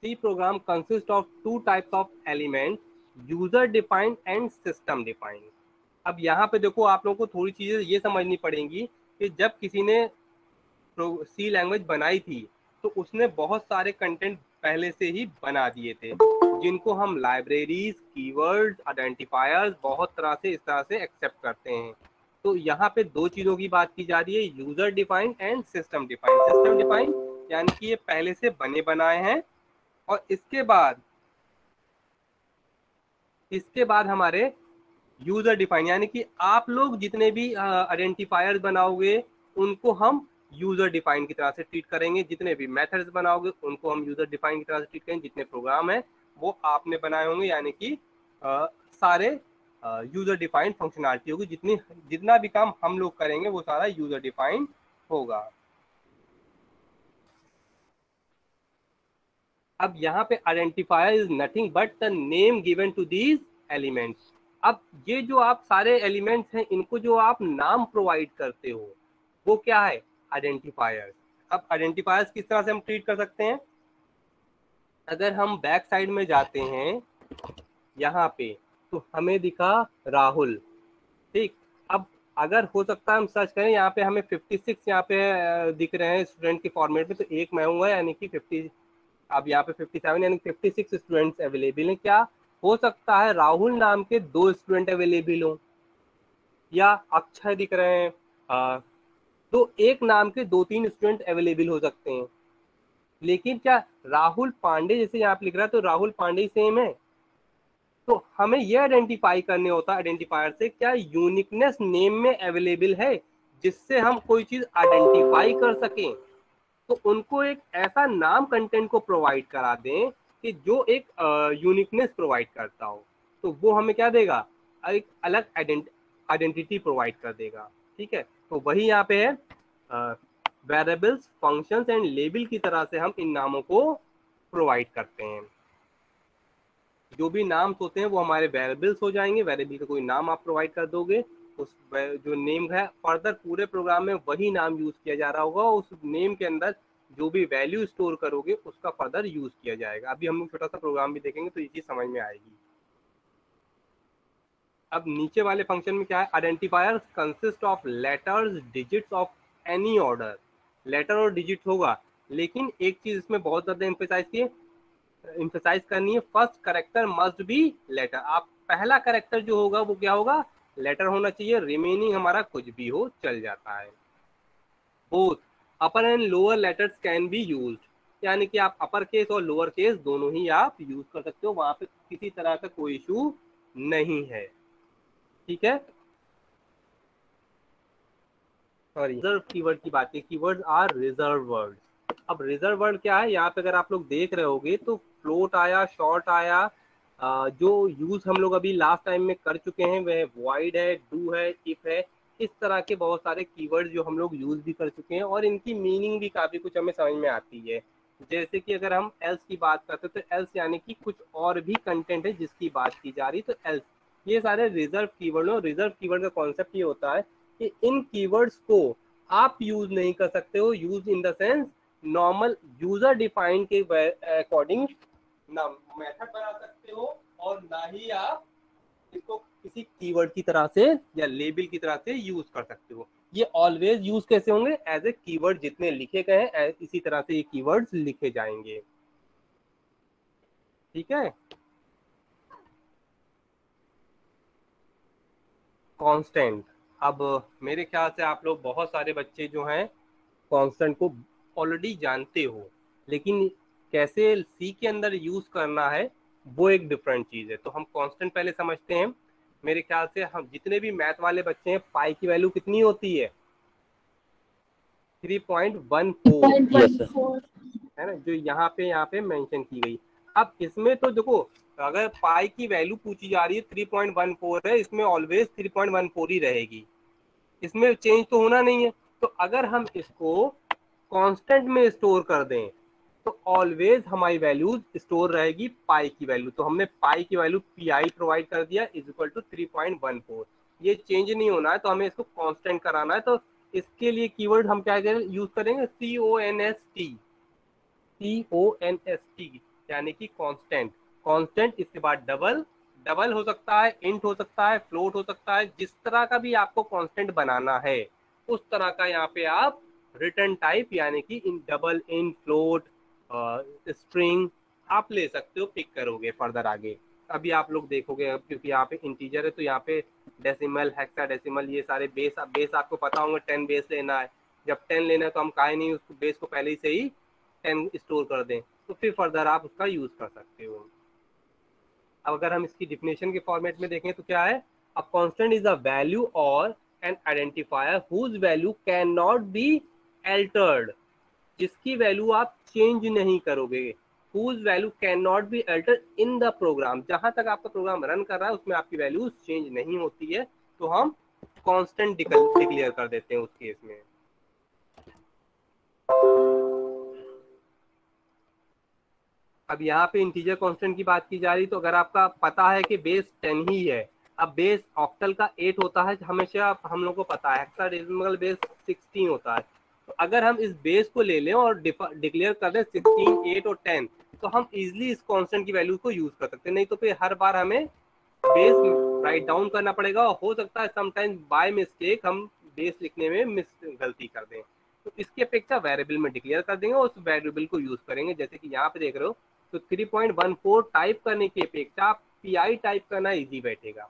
C program consists of two types of elements, user defined and system defined. अब यहाँ पे देखो आप लोगों को थोड़ी चीजें ये समझनी पड़ेंगी कि जब किसी ने सी लैंग्वेज बनाई थी तो उसने बहुत सारे कंटेंट पहले से ही बना दिए थे, जिनको हम लाइब्रेरीज, कीवर्ड्स, आइडेंटिफायर्स बहुत तरह से इस तरह से एक्सेप्ट करते हैं। तो यहाँ पे दो चीजों की बात की जा रही है, user defined and system defined. System defined यानी कि ये पहले से बने बनाए हैं, और इसके बाद हमारे यूजर डिफाइन, यानी कि आप लोग जितने भी आइडेंटिफायर्स बनाओगे उनको हम यूजर डिफाइन की तरह से ट्रीट करेंगे, जितने भी मेथड्स बनाओगे उनको हम यूजर डिफाइन की तरह से ट्रीट करेंगे, जितने प्रोग्राम है वो आपने बनाए होंगे, यानी कि सारे यूजर डिफाइंड फंक्शनलिटी होगी। जितना भी काम हम लोग करेंगे वो सारा यूजर डिफाइंड होगा। अब यहाँ पे identifier is nothing but the name given to these elements. अब ये जो आप सारे एलिमेंट्स हैं इनको जो आप नाम प्रोवाइड करते हो वो क्या है, आइडेंटिफायर्स। अब आइडेंटिफायर्स किस तरह से हम ट्रीट कर सकते हैं, अगर हम बैक साइड में जाते हैं यहाँ पे तो हमें दिखा राहुल, ठीक। अब अगर हो सकता है हम सर्च करें, यहाँ पे हमें 56 यहाँ पे दिख रहे हैं स्टूडेंट के फॉर्मेट में, तो एक मैं हूँ यानी कि 50, अब यहाँ पे 57 यानी 56 स्टूडेंट्स अवेलेबल हैं। क्या हो सकता है राहुल नाम के 2 स्टूडेंट अवेलेबल हो, या अक्षय दिख रहे हैं, तो एक नाम के 2-3 स्टूडेंट अवेलेबल हो सकते हैं। लेकिन क्या राहुल पांडे जैसे यहाँ पे लिख रहा है तो राहुल पांडे सेम है, तो हमें यह आइडेंटिफाई करने होता है आइडेंटिफायर से क्या यूनिकनेस नेम में अवेलेबल है, जिससे हम कोई चीज आइडेंटिफाई कर सकें। तो उनको एक ऐसा नाम कंटेंट को प्रोवाइड करा दें कि जो एक यूनिकनेस प्रोवाइड करता हो, तो वो हमें क्या देगा, एक अलग आइडेंटिटी प्रोवाइड कर देगा, ठीक है। तो वही यहाँ पे है, वेरिएबल्स, फंक्शंस एंड लेबल की तरह से हम इन नामों को प्रोवाइड करते हैं। जो भी नाम होते हैं वो हमारे वेरिएबल्स हो जाएंगे, वेरिएबल का कोई नाम आप प्रोवाइड कर दोगे, उस जो नेम है फर्दर पूरे प्रोग्राम में वही नाम यूज किया जा रहा होगा, उस नेम के अंदर जो भी वैल्यू स्टोर करोगे उसका फर्दर यूज किया जाएगा। अभी हम लोग छोटा सा प्रोग्राम भी देखेंगे तो ये चीज समझ में आएगी। अब नीचे वाले फंक्शन में क्या है, identifier consist of letters, digits of any order. Letter और डिजिट होगा, लेकिन एक चीज इसमें बहुत ज्यादा एम्फेसाइज करनी है, first character must be letter. आप पहला कैरेक्टर जो होगा वो क्या होगा, लेटर होना चाहिए, रिमेनिंग हमारा कुछ भी हो चल जाता है। Both upper and lower letters can be used, यानी कि आप अपर केस और लोअर केस दोनों ही आप यूज कर सकते हो, वहां पे किसी तरह का कोई इशू नहीं है, ठीक है। सॉरी, रिजर्व कीवर्ड की बात है, कीवर्ड्स आर रिजर्व वर्ड। अब रिजर्व वर्ड क्या है, यहाँ पे अगर आप लोग देख रहे होगे तो फ्लोट आया, शॉर्ट आया, जो यूज हम लोग अभी लास्ट टाइम में कर चुके हैं वह वॉइड है, डू है, इफ है, इस तरह के बहुत सारे कीवर्ड जो हम लोग यूज भी कर चुके हैं और इनकी मीनिंग भी काफी कुछ हमें समझ में आती है। जैसे कि अगर हम एल्स की बात करते हैं तो एल्स यानी कि कुछ और भी कंटेंट है जिसकी बात की जा रही, तो एल्स, ये सारे रिजर्व कीवर्ड हो। रिजर्व कीवर्ड का कॉन्सेप्ट ये होता है कि इन कीवर्ड्स को आप यूज नहीं कर सकते हो, use in the sense normal user defined के अकॉर्डिंग ना मेथड बना सकते हो, और ना ही आप इसको किसी कीवर्ड की तरह से या लेबल की तरह से यूज कर सकते हो। ये ऑलवेज यूज कैसे होंगे, एज ए कीवर्ड, जितने लिखे गए हैं इसी तरह से ये कीवर्ड्स लिखे जाएंगे, ठीक है। कांस्टेंट, अब मेरे ख्याल से आप लोग बहुत सारे बच्चे जो हैं कांस्टेंट को ऑलरेडी जानते हो, लेकिन कैसे सी के अंदर यूज करना है वो एक डिफरेंट चीज है। तो हम कांस्टेंट पहले समझते हैं। मेरे ख्याल से हम जितने भी मैथ वाले बच्चे हैं, पाई की वैल्यू कितनी होती है, 3.14 है ना, जो यहाँ पे मेंशन की गई। अब इसमें तो देखो, अगर पाई की वैल्यू पूछी जा रही है 3.14 है, इसमें ऑलवेज 3.14 ही रहेगी, इसमें चेंज तो होना नहीं है। तो अगर हम इसको कांस्टेंट में स्टोर कर दें तो ऑलवेज हमारी वैल्यूज स्टोर रहेगी पाई की वैल्यू। तो हमने पाई की वैल्यू पी प्रोवाइड कर दिया इज इक्वल टू 3.14, ये चेंज नहीं होना है, तो हमें इसको कांस्टेंट कराना है। तो इसके लिए कीवर्ड हम क्या यूज करेंगे, CONST, CONST, यानी कि कांस्टेंट, कांस्टेंट इसके बाद डबल, डबल हो सकता है, इंट हो सकता है, फ्लोट हो सकता है, जिस तरह का भी आपको कांस्टेंट बनाना है उस तरह का यहाँ पे आप रिटर्न टाइप यानी कि in double, in, float, string आप ले सकते हो, पिक करोगे फर्दर आगे। अभी आप लोग देखोगे क्योंकि यहाँ पे इंटीजर है तो यहाँ पे डेसिमल, हेक्साडेसिमल, ये सारे बेस, बेस आपको पता होंगे 10 बेस लेना है। जब 10 लेना है तो हम काहे नहीं उस बेस को पहले से ही 10 स्टोर कर दें, तो फिर फर्दर आप उसका यूज कर सकते हो। अब अगर हम इसकी डिफिनेशन के फॉर्मेट में देखें तो क्या है, a constant is a value और an identifier whose value can not be altered, जिसकी वैल्यू आप चेंज नहीं करोगे, whose value can not be altered in the program, जहां तक आपका प्रोग्राम रन कर रहा है उसमें आपकी वैल्यू चेंज नहीं होती है, तो हम कांस्टेंट डिक्लेयर कर देते हैं उस केस में। अब यहाँ पे इंटीजर कांस्टेंट की बात की जा रही, तो अगर आपका पता है कि बेस 10 ही है, अब बेस ऑक्टल का 8 होता है हमेशा, हम लोग को पता है हेक्साडेसिमल बेस 16 होता है, तो अगर हम इस बेस को ले लें और डिक्लेयर कर दें 16, 8 और 10, तो हम इजिली इस कांस्टेंट की वैल्यू को यूज कर सकते हैं। नहीं तो फिर हर बार हमें बेस राइट डाउन करना पड़ेगा और हो सकता है समटाइम्स बाय मिस्टेक हम बेस लिखने में गलती कर दें, तो इसकी अपेक्षा वेरिएबल में डिक्लेयर कर देंगे और उस वेरिएबल को यूज करेंगे। जैसे कि यहाँ पे देख रहे हो, तो 3.14 टाइप करने की अपेक्षा पी टाइप करना इजी बैठेगा,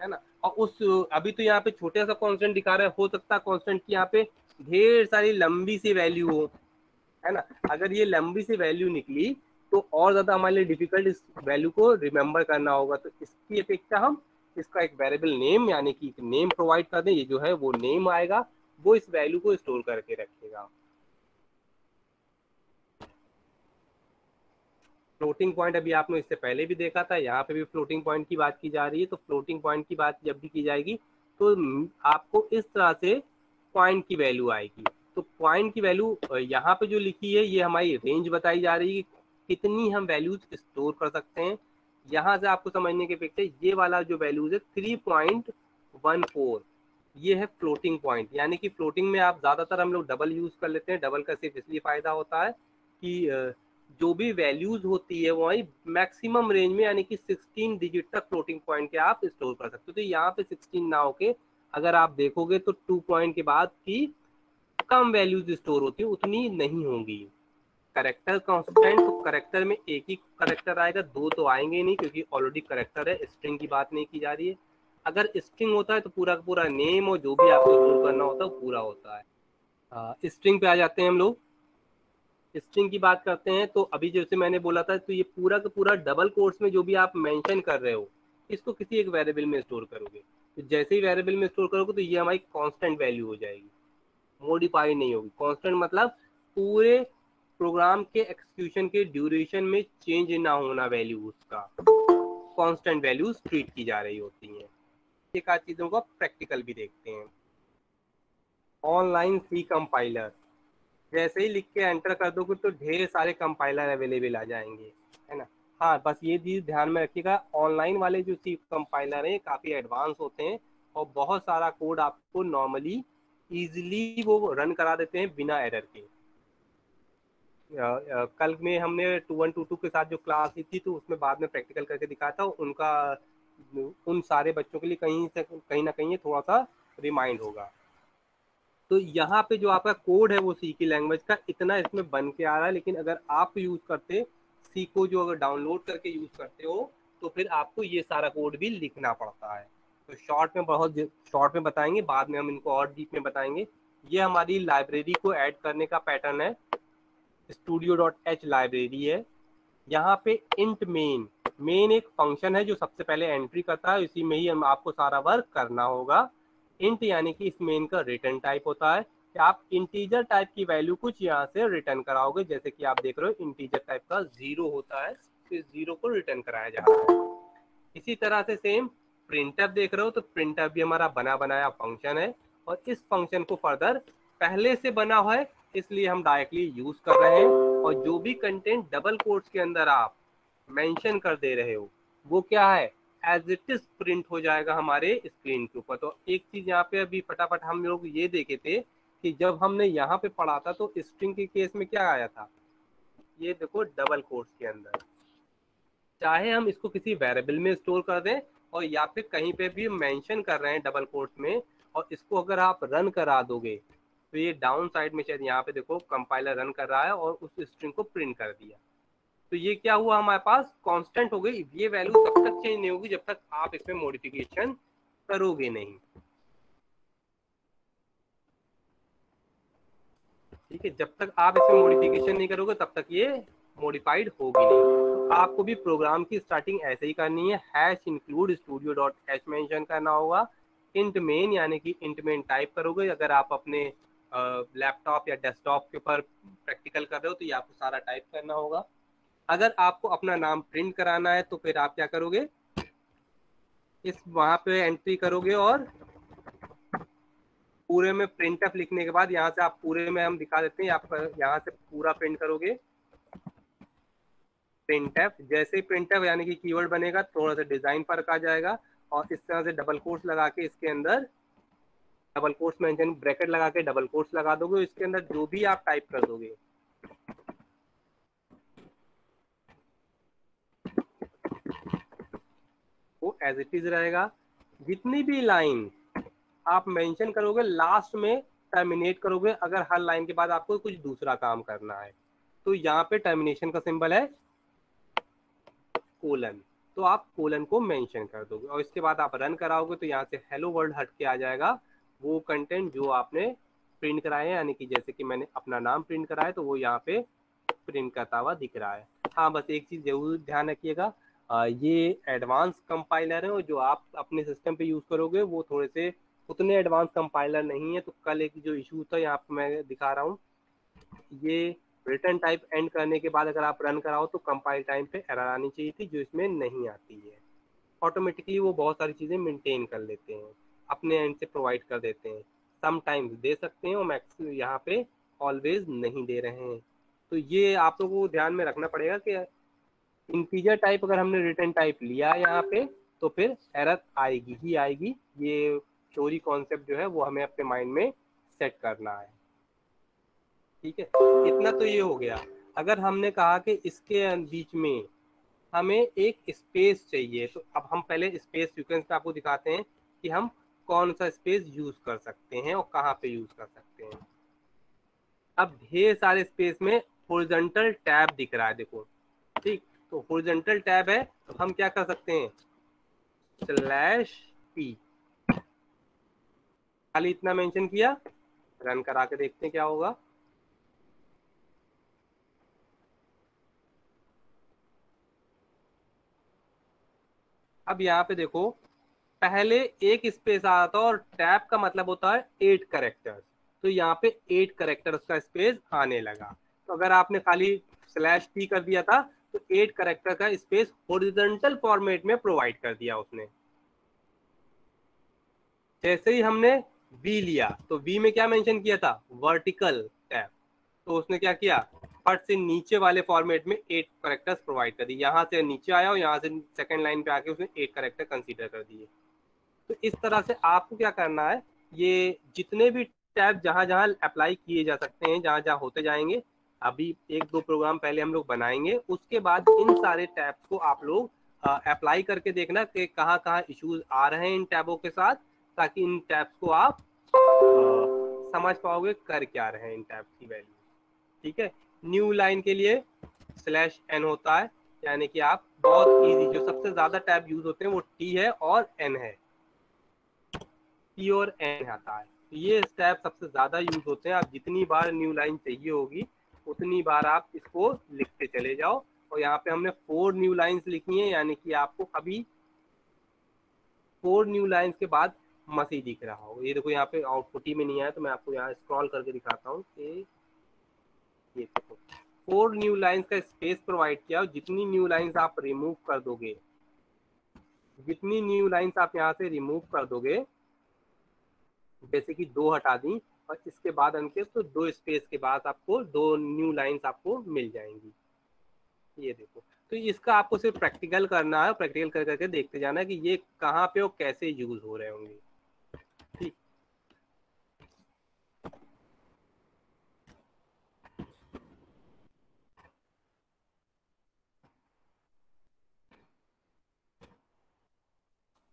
है ना। और उस अभी तो यहाँ पे छोटे सा कांस्टेंट दिखा रहा है, हो सकता है कांस्टेंट की यहाँ पे ढेर सारी लंबी सी वैल्यू हो, है ना। अगर ये लंबी सी वैल्यू निकली तो और ज्यादा हमारे लिए डिफिकल्ट इस वैल्यू को रिमेम्बर करना होगा, तो इसकी अपेक्षा हम इसका एक वेरिएबल नेम यानी कि नेम प्रोवाइड कर दें, ये जो है वो नेम आएगा, वो इस वैल्यू को स्टोर करके रखेगा। फ्लोटिंग पॉइंट अभी आपने इससे पहले भी देखा था, यहाँ पे भी फ्लोटिंग पॉइंट की बात की जा रही है, तो फ्लोटिंग पॉइंट की बात जब भी की जाएगी तो आपको इस तरह से पॉइंट की वैल्यू आएगी। तो पॉइंट की वैल्यू यहाँ पे जो लिखी है ये हमारी रेंज बताई जा रही है, कितनी हम वैल्यूज स्टोर कर सकते हैं। यहाँ से आपको समझने के अपेक्षा ये वाला जो वैल्यूज है 3.14, ये है फ्लोटिंग पॉइंट, यानी कि फ्लोटिंग में आप ज्यादातर हम लोग डबल यूज कर लेते हैं। डबल का सिर्फ इसलिए फायदा होता है कि जो भी वैल्यूज होती है वो मैक्सिमम रेंज में यानी कि 16 डिजिट तक फ्लोटिंग पॉइंट के आप स्टोर कर सकते हो। तो यहाँ पे 16 ना होके अगर आप देखोगे तो 2 पॉइंट के बाद की कम वैल्यूज स्टोर होती है, उतनी नहीं होंगी। करेक्टर कांस्टेंट, तो करेक्टर में एक ही करेक्टर आएगा, दो तो आएंगे नहीं क्योंकि ऑलरेडी करेक्टर है, स्ट्रिंग की बात नहीं की जा रही है। अगर स्ट्रिंग होता है तो पूरा का पूरा नेम और जो भी आपको स्टोर करना होता है वो पूरा होता है। स्ट्रिंग पे आ जाते हैं हम लोग, स्ट्रिंग की बात करते हैं। तो अभी जैसे मैंने बोला था, तो ये पूरा का पूरा डबल कोट्स में जो भी आप मेंशन कर रहे हो इसको किसी एक वेरिएबल में स्टोर करोगे, तो जैसे ही वेरिएबल में स्टोर करोगे तो ये हमारी कांस्टेंट वैल्यू हो जाएगी, मॉडिफाई नहीं होगी। कांस्टेंट मतलब पूरे प्रोग्राम के एक्सक्यूशन के ड्यूरेशन में चेंज ना होना वैल्यू, उसका कांस्टेंट वैल्यूज ट्रीट की जा रही होती हैं। एक आध चीजों को प्रैक्टिकल भी देखते हैं। ऑनलाइन सी कंपाइलर, जैसे ही लिख के एंटर कर दोगे तो ढेर सारे कंपाइलर अवेलेबल आ जाएंगे, है ना। हाँ, बस ये चीज ध्यान में रखिएगा, ऑनलाइन वाले जो सी कंपाइलर हैं काफी एडवांस होते हैं और बहुत सारा कोड आपको नॉर्मली इजिली वो रन करा देते हैं बिना एरर के। कल में हमने 2122 के साथ जो क्लास ली थी तो उसमें बाद में प्रैक्टिकल करके दिखाया था उनका, उन सारे बच्चों के लिए कहीं से कहीं ना कहीं थोड़ा सा रिमाइंड होगा। तो यहाँ पे जो आपका कोड है वो सी की लैंग्वेज का इतना इसमें बन के आ रहा है, लेकिन अगर आप यूज करते सी को, जो अगर डाउनलोड करके यूज करते हो तो फिर आपको ये सारा कोड भी लिखना पड़ता है। तो शॉर्ट में, बहुत शॉर्ट में बताएंगे, बाद में हम इनको और डीप में बताएंगे। ये हमारी लाइब्रेरी को ऐड करने का पैटर्न है, studio.h लाइब्रेरी है। यहाँ पे इंट मेन, मेन एक फंक्शन है जो सबसे पहले एंट्री करता है, इसी में ही हम आपको सारा वर्क करना होगा। इंट यानी कि इस मेन का रिटर्न टाइप होता है कि आप इंटीजर टाइप की वैल्यू कुछ यहाँ से रिटर्न कराओगे, जैसे कि आप देख रहे हो इंटीजर टाइप का 0 होता है तो इस 0 को रिटर्न कराया जा रहा है। इसी तरह से सेम प्रिंटफ देख रहे हो, तो प्रिंटफ भी हमारा बना बनाया फंक्शन है और इस फंक्शन को फर्दर पहले से बना हुआ है इसलिए हम डायरेक्टली यूज कर रहे हैं, और जो भी कंटेंट डबल कोट्स के अंदर आप मेंशन कर दे रहे हो वो क्या है, एज इट इज प्रिंट हो जाएगा हमारे स्क्रीन के ऊपर। तो एक चीज यहाँ पे अभी फटाफट हम लोग ये देखे थे कि जब हमने यहाँ पे पढ़ा था तो स्ट्रिंग के केस में क्या आया था, ये देखो डबल कोट्स के अंदर, चाहे हम इसको किसी वेरिएबल में स्टोर कर दें और या फिर कहीं पे भी मेंशन कर रहे हैं डबल कोट्स में, और इसको अगर आप रन करा दोगे तो ये डाउन साइड में शायद यहाँ पे देखो कंपाइलर रन कर रहा है और उस स्ट्रिंग को प्रिंट कर दिया। तो ये क्या हुआ, हमारे पास कांस्टेंट हो गई। ये वैल्यू तब तक चेंज नहीं होगी जब तक आप इसमें मॉडिफिकेशन करोगे नहीं। ठीक है, जब तक आप इसमें मॉडिफिकेशन नहीं करोगे तब तक ये मॉडिफाइड होगी नहीं। तो आपको भी प्रोग्राम की स्टार्टिंग ऐसे ही करनी है, hash include studio dot hash mention करना होगा। इंट मेन यानी कि इंट मेन टाइप करोगे। अगर आप अपने लैपटॉप या डेस्कटॉप के ऊपर प्रैक्टिकल कर रहे हो तो ये आपको सारा टाइप करना होगा। अगर आपको अपना नाम प्रिंट कराना है तो फिर आप क्या करोगे, इस वहां पे एंट्री करोगे और पूरे में प्रिंट एफ लिखने के बाद यहाँ से आप पूरे में हम दिखा देते हैं, आप यहाँ से पूरा प्रिंट करोगे प्रिंट एफ। जैसे ही प्रिंट एफ यानी कि कीवर्ड बनेगा थोड़ा सा डिजाइन फर्क आ जाएगा, और इस तरह से डबल कोट्स लगा के इसके अंदर डबल कोट्स मेंशन ब्रैकेट लगा के डबल कोट्स लगा दोगे, इसके अंदर जो भी आप टाइप कर दोगे वो एज इट इज रहेगा। जितनी भी लाइन आप मेंशन करोगे लास्ट में टर्मिनेट करोगे। अगर हर लाइन के बाद आपको कुछ दूसरा काम करना है तो यहाँ पे टर्मिनेशन का सिंबल है कोलन, तो आप कोलन को मेंशन कर दोगे और इसके बाद आप रन कराओगे तो यहाँ से हेलो वर्ल्ड हट के आ जाएगा वो कंटेंट जो आपने प्रिंट कराए हैं। यानी कि जैसे कि मैंने अपना नाम प्रिंट कराया है तो वो यहाँ पे प्रिंट करता हुआ दिख रहा है। हाँ, बस एक चीज जरूर ध्यान रखिएगा, ये एडवांस कंपाइलर है और जो आप अपने सिस्टम पे यूज करोगे वो थोड़े से उतने एडवांस कंपाइलर नहीं है। तो कल एक जो इशू था यहाँ पे मैं दिखा रहा हूँ, ये रिटर्न टाइप एंड करने के बाद अगर आप रन कराओ तो कंपाइल टाइम पे एरर आनी चाहिए थी, जो इसमें नहीं आती है। ऑटोमेटिकली वो बहुत सारी चीज़ें मेंटेन कर लेते हैं, अपने एंड से प्रोवाइड कर देते हैं। समटाइम्स दे सकते हैं और मैक्स यहाँ पे ऑलवेज नहीं दे रहे हैं। तो ये आप लोगों को ध्यान में रखना पड़ेगा कि इंटीजर टाइप अगर हमने रिटर्न टाइप लिया यहाँ पे तो फिर एरर आएगी ही आएगी। ये चोरी कॉन्सेप्ट जो है वो हमें अपने माइंड में सेट करना है। ठीक है, इतना तो ये हो गया। अगर हमने कहा कि इसके बीच में हमें एक स्पेस चाहिए तो अब हम पहले स्पेस सीक्वेंस पे आपको दिखाते हैं कि हम कौन सा स्पेस यूज कर सकते हैं और कहाँ पे यूज कर सकते हैं। अब ढेर सारे स्पेस में हॉरिजॉन्टल टैब दिख रहा है, देखो। ठीक, तो हॉरिजॉन्टल टैब है तो हम क्या कर सकते हैं, /p, खाली इतना मेंशन किया, रन करा के देखते हैं क्या होगा। अब यहाँ पे देखो, पहले एक स्पेस आ रहा था और टैब का मतलब होता है 8 कैरेक्टर्स, तो यहाँ पे 8 कैरेक्टर्स का स्पेस आने लगा। तो अगर आपने खाली /p कर दिया था तो 8 कैरेक्टर का स्पेस हॉरिजॉन्टल फॉर्मेट में प्रोवाइड कर दिया उसने। जैसे ही हमने v लिया तो v में क्या मेंशन किया था, वर्टिकल टैब, तो उसने क्या किया, फट से नीचे वाले फॉर्मेट में 8 कैरेक्टर्स प्रोवाइड कर दिए। यहाँ से नीचे आया और यहाँ से सेकंड लाइन पे आके उसने 8 कैरेक्टर कंसीडर कर दिए। तो इस तरह से आपको क्या करना है, ये जितने भी टैब जहां जहां अप्लाई किए जा सकते हैं, जहां जहां होते जाएंगे, अभी 1-2 प्रोग्राम पहले हम लोग बनाएंगे, उसके बाद इन सारे टैब्स को आप लोग अप्लाई करके देखना कि कहाँ कहाँ इश्यूज आ रहे हैं इन टैबों के साथ, ताकि इन टैब्स को आप समझ पाओगे कर क्या रहे हैं इन टैब्स की वैल्यू। ठीक है, न्यू लाइन के लिए /n होता है, यानी कि आप बहुत इजी, जो सबसे ज्यादा टैब यूज होते हैं वो t है और n है, t और n आता है। तो ये टैब सबसे ज्यादा यूज होते हैं। आप जितनी बार न्यू लाइन चाहिए होगी उतनी बार आप इसको लिखते चले जाओ। और यहाँ पे हमने 4 न्यू लाइंस लिखी हैं, यानी कि आपको अभी 4 न्यू लाइंस के बाद मसी दिख रहा हो। ये देखो यहाँ पे आउटपुट ही में नहीं आया, तो मैं आपको यहाँ स्क्रॉल करके दिखाता हूँ कि ये देखो 4 न्यू लाइंस का स्पेस प्रोवाइड किया। और जितनी न्यू लाइंस आप रिमूव कर दोगे, जितनी न्यू लाइंस आप यहाँ से रिमूव कर दोगे, जैसे कि 2 हटा दी और इसके बाद अंकित, तो 2 स्पेस के बाद आपको 2 न्यू लाइंस आपको मिल जाएंगी। ये देखो, तो इसका आपको सिर्फ प्रैक्टिकल करना है, प्रैक्टिकल कर करके देखते जाना है कि ये कहाँ पे और कैसे यूज हो रहे होंगे। ठीक,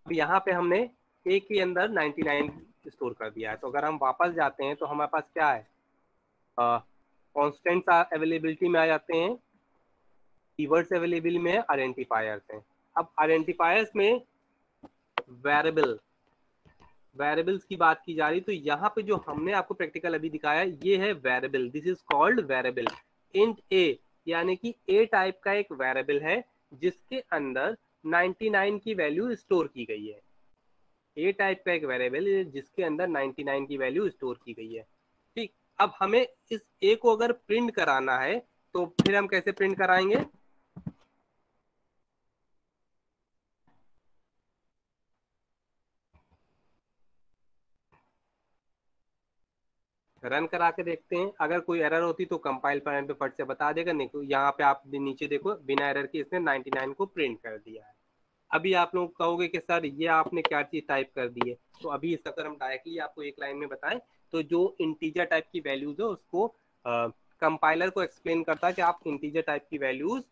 अब यहाँ पे हमने ए के अंदर 99 स्टोर कर दिया है, तो अगर हम वापस जाते हैं तो हमारे पास क्या है, कॉन्स्टेंट्स अवेलेबिलिटी में आ जाते हैं, कीवर्ड्स अवेलेबल में, आइडेंटिफायर्स हैं। अब आइडेंटिफायर्स में वेरिएबल्स की बात की जा रही, तो यहाँ पे जो हमने आपको प्रैक्टिकल अभी दिखाया ये है variable, this is called variable. Int A यानी कि ए टाइप का एक वेरिएबल है जिसके अंदर 99 की वैल्यू स्टोर की गई है। ए टाइप का एक वेरिएबल जिसके अंदर 99 की वैल्यू स्टोर की गई है। ठीक, अब हमें इस ए को अगर प्रिंट कराना है तो फिर हम कैसे प्रिंट कराएंगे, रन करा के देखते हैं। अगर कोई एरर होती तो कंपाइल पॉइंट पे फट से बता देगा, नहीं तो यहाँ पे आप नीचे देखो बिना एरर के इसने 99 को प्रिंट कर दिया है। अभी आप लोग कहोगे कि सर ये आपने क्या चीज टाइप कर दी है, तो अभी इसका अगर हम डायरेक्टली आपको एक लाइन में बताएं तो जो इंटीजर टाइप की वैल्यूज है उसको कंपाइलर को एक्सप्लेन करता है कि आप इंटीजर टाइप की वैल्यूज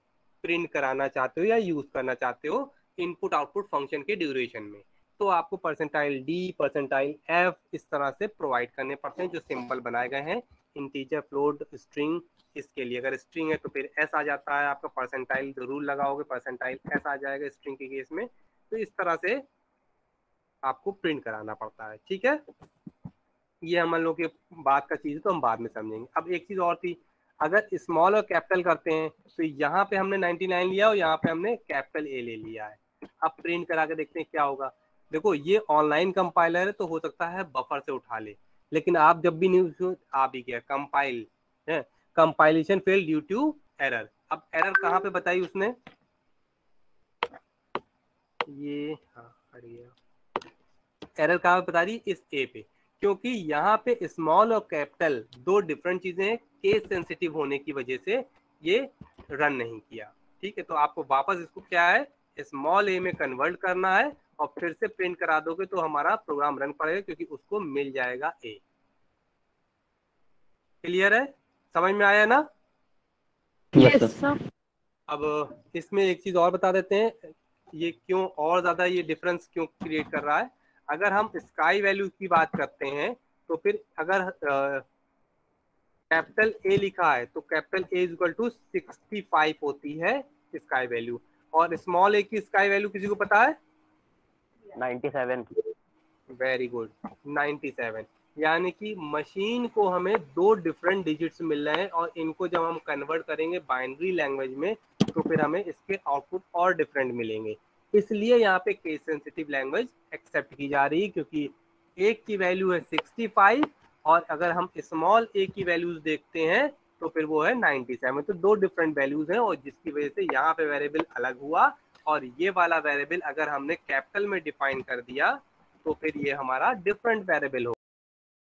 प्रिंट कराना चाहते हो या यूज करना चाहते हो इनपुट आउटपुट फंक्शन के ड्यूरेशन में, तो आपको परसेंटाइल डी परसेंटाइल एफ इस तरह से प्रोवाइड करने पड़ते हैं जो सिंबल बनाए गए हैं। इंटीजर, फ्लोट, स्ट्रिंग, इसके लिए अगर स्ट्रिंग है तो फिर एस आ जाता है, आपका परसेंटाइल जरूर लगाओगे परसेंटाइल एस आ जाएगा स्ट्रिंग के केस में। तो इस तरह से आपको प्रिंट कराना पड़ता है। ठीक है, ये हम लोग के बात का चीज तो हम बाद में समझेंगे। अब एक चीज और थी, अगर स्मॉल और कैपिटल करते हैं तो यहाँ पे हमने 99 लिया और यहाँ पे हमने कैपिटल ए ले लिया है। अब प्रिंट करा के देखते हैं क्या होगा। देखो ये ऑनलाइन कंपाइलर है तो हो सकता है बफर से उठा ले, लेकिन आप जब भी न्यूज आ भी गया कंपाइल है, compilation fail due to error. अब एरर कहाँ पे बताई उसने, ये एरर कहाँ पे बता रही, इस ए पे, क्योंकि यहाँ पे स्मॉल और कैपिटल दो डिफरेंट चीजें हैं, केस सेंसिटिव होने की वजह से ये रन नहीं किया। ठीक है, तो आपको वापस इसको क्या है स्मॉल ए में कन्वर्ट करना है और फिर से प्रिंट करा दोगे तो हमारा प्रोग्राम रन पड़ेगा क्योंकि उसको मिल जाएगा ए। क्लियर है, समझ में आया ना? Yes sir. अब इसमें एक चीज और बता देते हैं, ये क्यों और ज्यादा ये डिफरेंस क्यों क्रिएट कर रहा है। अगर हम स्काई वैल्यू की बात करते हैं तो फिर अगर कैपिटल ए लिखा है तो कैपिटल ए इक्वल टू 65 होती है स्काई वैल्यू, और स्मॉल ए की स्काई वैल्यू किसी को पता है? 97। Very good, 97। यानी कि मशीन को हमें दो डिफरेंट डिजिट्स मिल रहे हैं और इनको जब हम कन्वर्ट करेंगे बाइनरी लैंग्वेज में तो फिर हमें इसके आउटपुट और डिफरेंट मिलेंगे। इसलिए यहाँ पे केस सेंसिटिव लैंग्वेज एक्सेप्ट की जा रही है, क्योंकि एक की वैल्यू है 65 और अगर हम स्मॉल ए की वैल्यूज देखते हैं तो फिर वो है 97। तो दो डिफरेंट वैल्यूज हैं और जिसकी वजह से यहाँ पे वेरिएबल अलग हुआ, और ये वाला वेरिएबल अगर हमने कैपिटल में डिफाइन कर दिया तो फिर ये हमारा डिफरेंट वेरिएबल हो